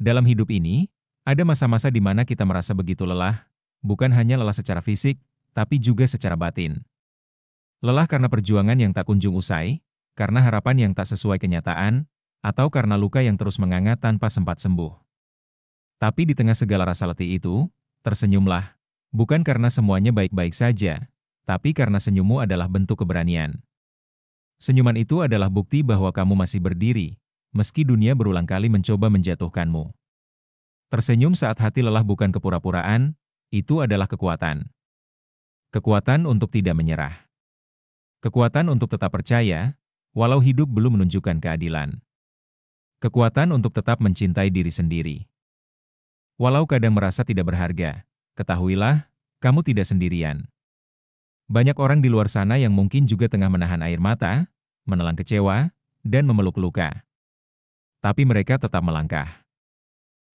Dalam hidup ini, ada masa-masa di mana kita merasa begitu lelah, bukan hanya lelah secara fisik, tapi juga secara batin. Lelah karena perjuangan yang tak kunjung usai, karena harapan yang tak sesuai kenyataan, atau karena luka yang terus mengangat tanpa sempat sembuh. Tapi di tengah segala rasa letih itu, tersenyumlah. Bukan karena semuanya baik-baik saja, tapi karena senyummu adalah bentuk keberanian. Senyuman itu adalah bukti bahwa kamu masih berdiri, meski dunia berulang kali mencoba menjatuhkanmu. Tersenyum saat hati lelah bukan kepura-puraan, itu adalah kekuatan. Kekuatan untuk tidak menyerah. Kekuatan untuk tetap percaya, walau hidup belum menunjukkan keadilan. Kekuatan untuk tetap mencintai diri sendiri. Walau kadang merasa tidak berharga, ketahuilah, kamu tidak sendirian. Banyak orang di luar sana yang mungkin juga tengah menahan air mata, menelan kecewa, dan memeluk luka. Tapi mereka tetap melangkah.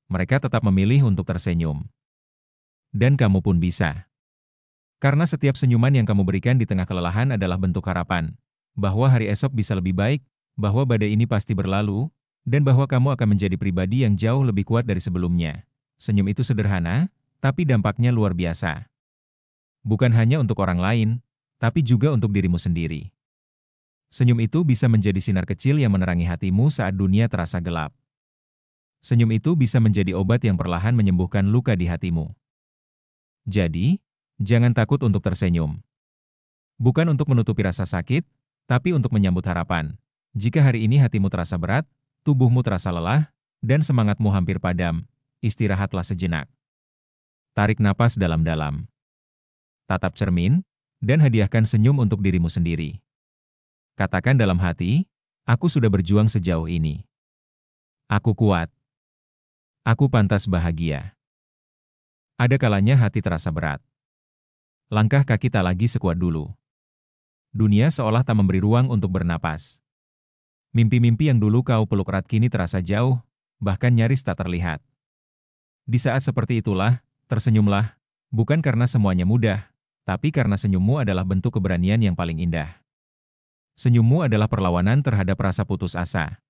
Mereka tetap memilih untuk tersenyum. Dan kamu pun bisa. Karena setiap senyuman yang kamu berikan di tengah kelelahan adalah bentuk harapan, bahwa hari esok bisa lebih baik, bahwa badai ini pasti berlalu, dan bahwa kamu akan menjadi pribadi yang jauh lebih kuat dari sebelumnya. Senyum itu sederhana, tapi dampaknya luar biasa. Bukan hanya untuk orang lain, tapi juga untuk dirimu sendiri. Senyum itu bisa menjadi sinar kecil yang menerangi hatimu saat dunia terasa gelap. Senyum itu bisa menjadi obat yang perlahan menyembuhkan luka di hatimu. Jadi, jangan takut untuk tersenyum. Bukan untuk menutupi rasa sakit, tapi untuk menyambut harapan. Jika hari ini hatimu terasa berat, tubuhmu terasa lelah, dan semangatmu hampir padam, istirahatlah sejenak. Tarik napas dalam-dalam. Tatap cermin, dan hadiahkan senyum untuk dirimu sendiri. Katakan dalam hati, aku sudah berjuang sejauh ini. Aku kuat. Aku pantas bahagia. Ada kalanya hati terasa berat. Langkah kaki tak lagi sekuat dulu. Dunia seolah tak memberi ruang untuk bernapas. Mimpi-mimpi yang dulu kau peluk erat kini terasa jauh, bahkan nyaris tak terlihat. Di saat seperti itulah, tersenyumlah, bukan karena semuanya mudah, tapi karena senyummu adalah bentuk keberanian yang paling indah. Senyummu adalah perlawanan terhadap rasa putus asa.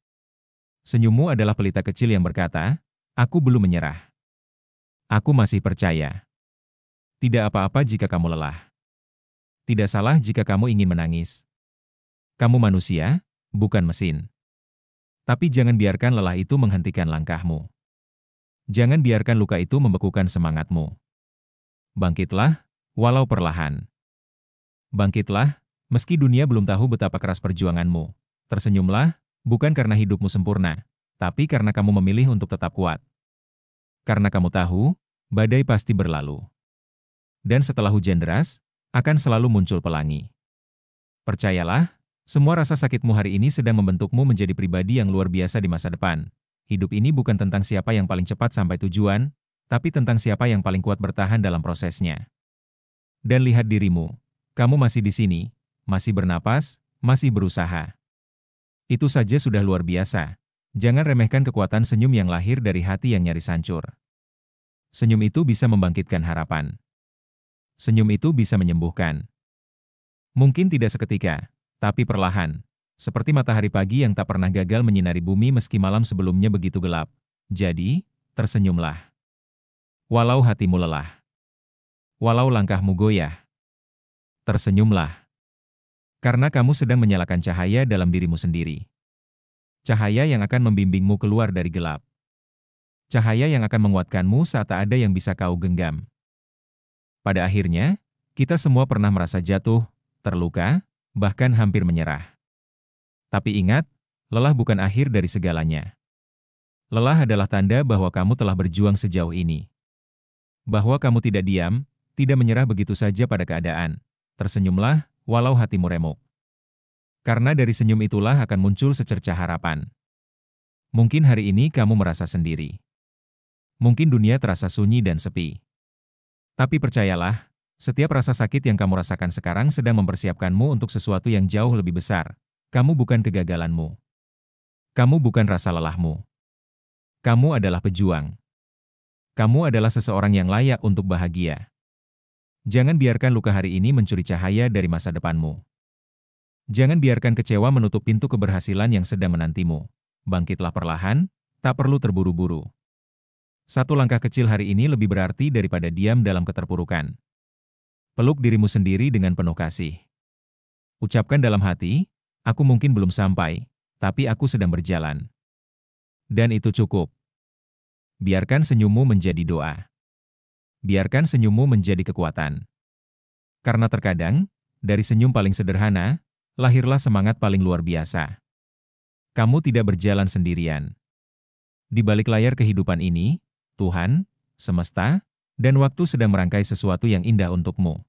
Senyummu adalah pelita kecil yang berkata, aku belum menyerah. Aku masih percaya. Tidak apa-apa jika kamu lelah. Tidak salah jika kamu ingin menangis. Kamu manusia, bukan mesin. Tapi jangan biarkan lelah itu menghentikan langkahmu. Jangan biarkan luka itu membekukan semangatmu. Bangkitlah, walau perlahan. Bangkitlah, meski dunia belum tahu betapa keras perjuanganmu. Tersenyumlah, bukan karena hidupmu sempurna, tapi karena kamu memilih untuk tetap kuat. Karena kamu tahu, badai pasti berlalu. Dan setelah hujan deras, akan selalu muncul pelangi. Percayalah, semua rasa sakitmu hari ini sedang membentukmu menjadi pribadi yang luar biasa di masa depan. Hidup ini bukan tentang siapa yang paling cepat sampai tujuan, tapi tentang siapa yang paling kuat bertahan dalam prosesnya. Dan lihat dirimu, kamu masih di sini, masih bernapas, masih berusaha. Itu saja sudah luar biasa. Jangan remehkan kekuatan senyum yang lahir dari hati yang nyaris hancur. Senyum itu bisa membangkitkan harapan. Senyum itu bisa menyembuhkan. Mungkin tidak seketika, tapi perlahan. Seperti matahari pagi yang tak pernah gagal menyinari bumi meski malam sebelumnya begitu gelap. Jadi, tersenyumlah. Walau hatimu lelah. Walau langkahmu goyah. Tersenyumlah. Karena kamu sedang menyalakan cahaya dalam dirimu sendiri. Cahaya yang akan membimbingmu keluar dari gelap. Cahaya yang akan menguatkanmu saat tak ada yang bisa kau genggam. Pada akhirnya, kita semua pernah merasa jatuh, terluka, bahkan hampir menyerah. Tapi ingat, lelah bukan akhir dari segalanya. Lelah adalah tanda bahwa kamu telah berjuang sejauh ini. Bahwa kamu tidak diam, tidak menyerah begitu saja pada keadaan. Tersenyumlah, walau hatimu remuk. Karena dari senyum itulah akan muncul secercah harapan. Mungkin hari ini kamu merasa sendiri. Mungkin dunia terasa sunyi dan sepi. Tapi percayalah, setiap rasa sakit yang kamu rasakan sekarang sedang mempersiapkanmu untuk sesuatu yang jauh lebih besar. Kamu bukan kegagalanmu. Kamu bukan rasa lelahmu. Kamu adalah pejuang. Kamu adalah seseorang yang layak untuk bahagia. Jangan biarkan luka hari ini mencuri cahaya dari masa depanmu. Jangan biarkan kecewa menutup pintu keberhasilan yang sedang menantimu. Bangkitlah perlahan, tak perlu terburu-buru. Satu langkah kecil hari ini lebih berarti daripada diam dalam keterpurukan. Peluk dirimu sendiri dengan penuh kasih. Ucapkan dalam hati, aku mungkin belum sampai, tapi aku sedang berjalan. Dan itu cukup. Biarkan senyummu menjadi doa. Biarkan senyummu menjadi kekuatan. Karena terkadang, dari senyum paling sederhana, lahirlah semangat paling luar biasa. Kamu tidak berjalan sendirian. Di balik layar kehidupan ini, Tuhan, semesta, dan waktu sedang merangkai sesuatu yang indah untukmu.